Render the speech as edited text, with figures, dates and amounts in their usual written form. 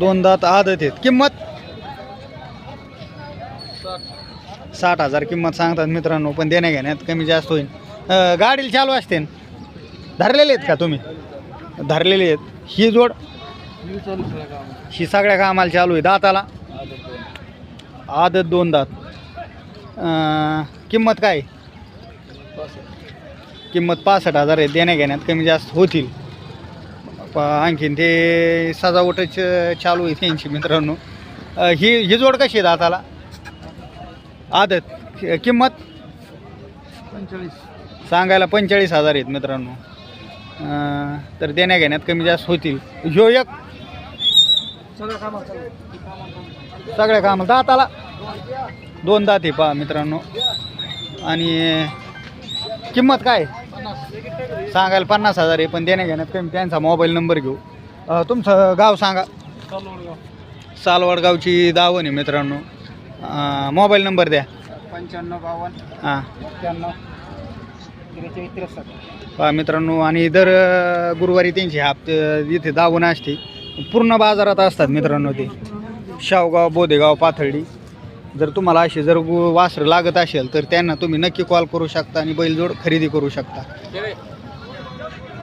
दोन दात आदत आहेत. किंमत 60,000 किंमत सांगतात मित्रांनो, पण देण्या घेण्यात कमी जास्त होईल. गाडीला चालू असते न? धरलेले आहेत का तुम्ही? धरलेले आहेत. ही जोड ही सगळ्या कामाला चालू आहे. दाताला आदत 2 दात. किंमत काय? किंमत 65,000 आहे. देण्या घेण्यात कमी जास्त होतील. आणखीन ते सजावटच चालू आहे त्यांची मित्रांनो. ही जोड कशी आहे दाताला? आदत. किंमत 45. सांगायला 45,000 आहेत मित्रांनो. तर देण्या घेण्यात कमी जास्त होतील. ह्यो एक सगळ्या कामाला दाताला 2 दात आहे पहा मित्रांनो. आणि किंमत काय? सांगायला 50,000 आहे, पण देण्या घेण्यात कमी. त्यांचा मोबाईल नंबर घेऊ. तुमचं गाव सांगा. सालवडगावची दावण आहे मित्रांनो. मोबाईल नंबर द्या. 9552 हां 91 पहा मित्रांनो. आणि दर गुरुवारी त्यांची इथे दावण असते. पूर्ण बाजारात असतात मित्रांनो ते. शावगाव, बोदेगाव, पाथर्डी. जर तुम्हाला असे जर वासरं लागत असेल तर त्यांना तुम्ही नक्की कॉल करू शकता आणि बैलजोड खरेदी करू शकता.